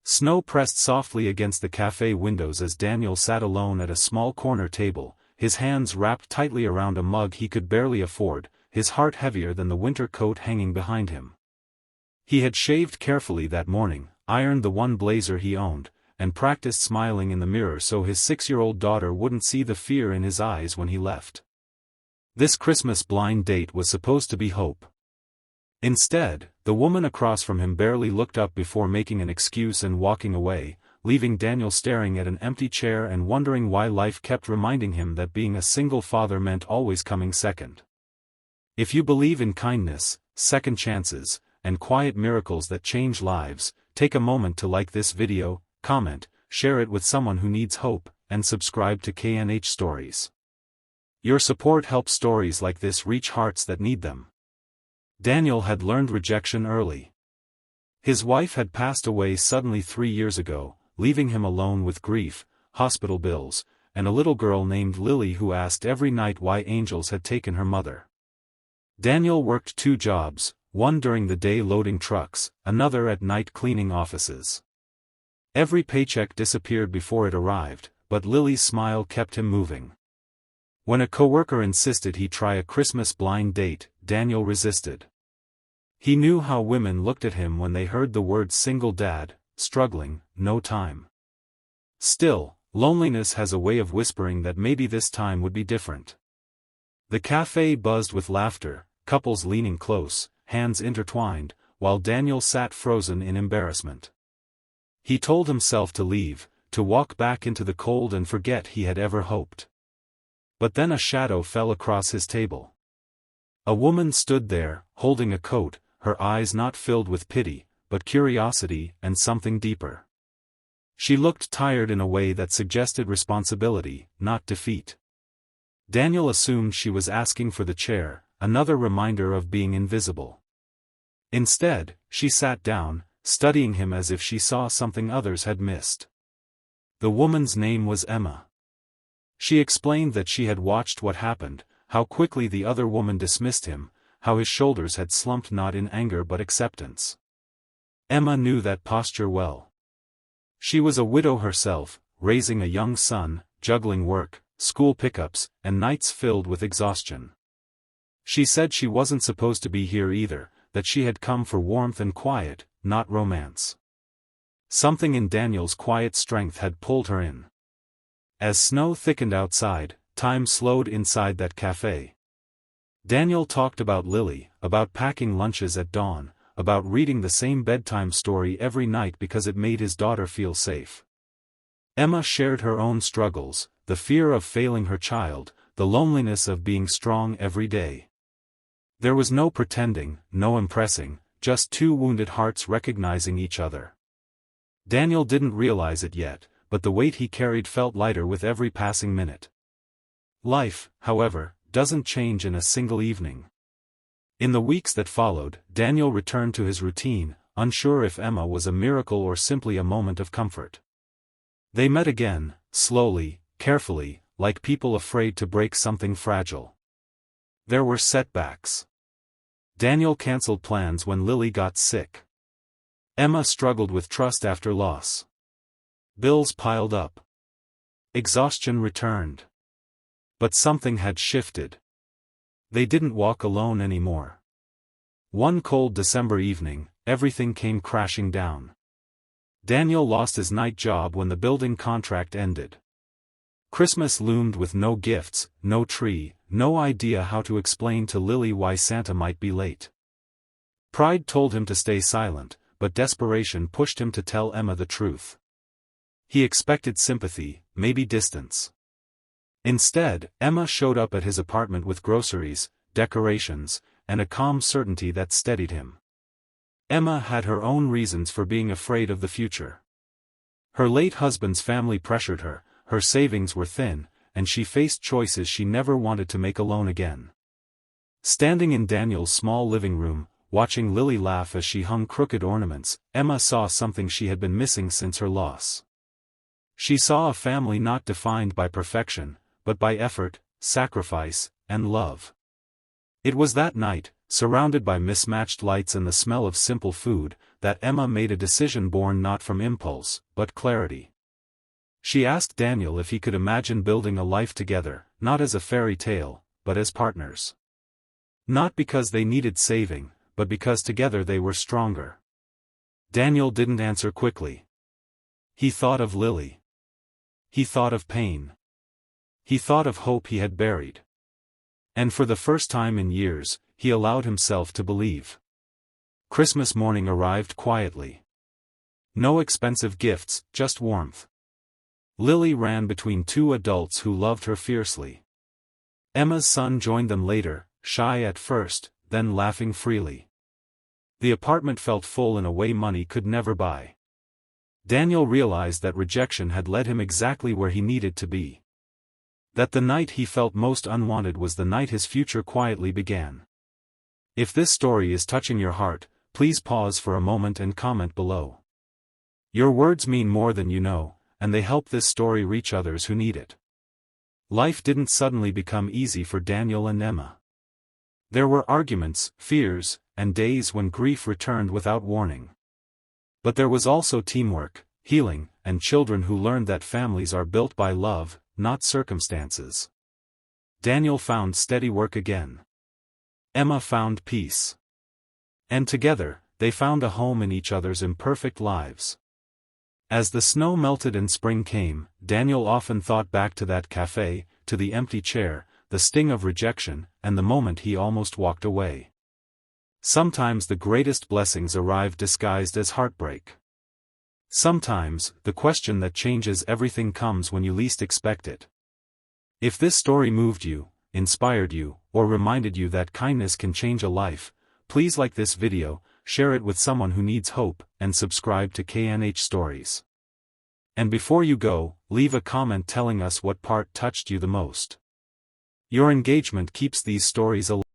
Snow pressed softly against the cafe windows as Daniel sat alone at a small corner table, his hands wrapped tightly around a mug he could barely afford, his heart heavier than the winter coat hanging behind him. He had shaved carefully that morning, ironed the one blazer he owned, and practiced smiling in the mirror so his 6-year-old daughter wouldn't see the fear in his eyes when he left. This Christmas blind date was supposed to be hope. Instead, the woman across from him barely looked up before making an excuse and walking away, leaving Daniel staring at an empty chair and wondering why life kept reminding him that being a single father meant always coming second. If you believe in kindness, second chances, and quiet miracles that change lives, take a moment to like this video, comment, share it with someone who needs hope, and subscribe to KNH Stories. Your support helps stories like this reach hearts that need them. Daniel had learned rejection early. His wife had passed away suddenly 3 years ago, leaving him alone with grief, hospital bills, and a little girl named Lily who asked every night why angels had taken her mother. Daniel worked 2 jobs, one during the day loading trucks, another at night cleaning offices. Every paycheck disappeared before it arrived, but Lily's smile kept him moving. When a coworker insisted he try a Christmas blind date, Daniel resisted. He knew how women looked at him when they heard the word single dad, struggling, no time. Still, loneliness has a way of whispering that maybe this time would be different. The cafe buzzed with laughter, couples leaning close, hands intertwined, while Daniel sat frozen in embarrassment. He told himself to leave, to walk back into the cold and forget he had ever hoped. But then a shadow fell across his table. A woman stood there, holding a coat, her eyes not filled with pity, but curiosity and something deeper. She looked tired in a way that suggested responsibility, not defeat. Daniel assumed she was asking for the chair, another reminder of being invisible. Instead, she sat down, studying him as if she saw something others had missed. The woman's name was Emma. She explained that she had watched what happened, how quickly the other woman dismissed him, how his shoulders had slumped not in anger but acceptance. Emma knew that posture well. She was a widow herself, raising a young son, juggling work, school pickups, and nights filled with exhaustion. She said she wasn't supposed to be here either, that she had come for warmth and quiet, not romance. Something in Daniel's quiet strength had pulled her in. As snow thickened outside, time slowed inside that cafe. Daniel talked about Lily, about packing lunches at dawn, about reading the same bedtime story every night because it made his daughter feel safe. Emma shared her own struggles, the fear of failing her child, the loneliness of being strong every day. There was no pretending, no impressing, just 2 wounded hearts recognizing each other. Daniel didn't realize it yet, but the weight he carried felt lighter with every passing minute. Life, however, doesn't change in a single evening. In the weeks that followed, Daniel returned to his routine, unsure if Emma was a miracle or simply a moment of comfort. They met again, slowly, carefully, like people afraid to break something fragile. There were setbacks. Daniel canceled plans when Lily got sick. Emma struggled with trust after loss. Bills piled up. Exhaustion returned. But something had shifted. They didn't walk alone anymore. One cold December evening, everything came crashing down. Daniel lost his night job when the building contract ended. Christmas loomed with no gifts, no tree, no idea how to explain to Lily why Santa might be late. Pride told him to stay silent, but desperation pushed him to tell Emma the truth. He expected sympathy, maybe distance. Instead, Emma showed up at his apartment with groceries, decorations, and a calm certainty that steadied him. Emma had her own reasons for being afraid of the future. Her late husband's family pressured her, her savings were thin, and she faced choices she never wanted to make alone again. Standing in Daniel's small living room, watching Lily laugh as she hung crooked ornaments, Emma saw something she had been missing since her loss. She saw a family not defined by perfection, but by effort, sacrifice, and love. It was that night, surrounded by mismatched lights and the smell of simple food, that Emma made a decision born not from impulse, but clarity. She asked Daniel if he could imagine building a life together, not as a fairy tale, but as partners. Not because they needed saving, but because together they were stronger. Daniel didn't answer quickly. He thought of Lily. He thought of pain. He thought of hope he had buried. And for the first time in years, he allowed himself to believe. Christmas morning arrived quietly. No expensive gifts, just warmth. Lily ran between two adults who loved her fiercely. Emma's son joined them later, shy at first, then laughing freely. The apartment felt full in a way money could never buy. Daniel realized that rejection had led him exactly where he needed to be. That the night he felt most unwanted was the night his future quietly began. If this story is touching your heart, please pause for a moment and comment below. Your words mean more than you know, and they help this story reach others who need it. Life didn't suddenly become easy for Daniel and Emma. There were arguments, fears, and days when grief returned without warning. But there was also teamwork, healing, and children who learned that families are built by love, not circumstances. Daniel found steady work again. Emma found peace. And together, they found a home in each other's imperfect lives. As the snow melted and spring came, Daniel often thought back to that cafe, to the empty chair, the sting of rejection, and the moment he almost walked away. Sometimes the greatest blessings arrive disguised as heartbreak. Sometimes, the question that changes everything comes when you least expect it. If this story moved you, inspired you, or reminded you that kindness can change a life, please like this video, share it with someone who needs hope, and subscribe to KNH Stories. And before you go, leave a comment telling us what part touched you the most. Your engagement keeps these stories alive.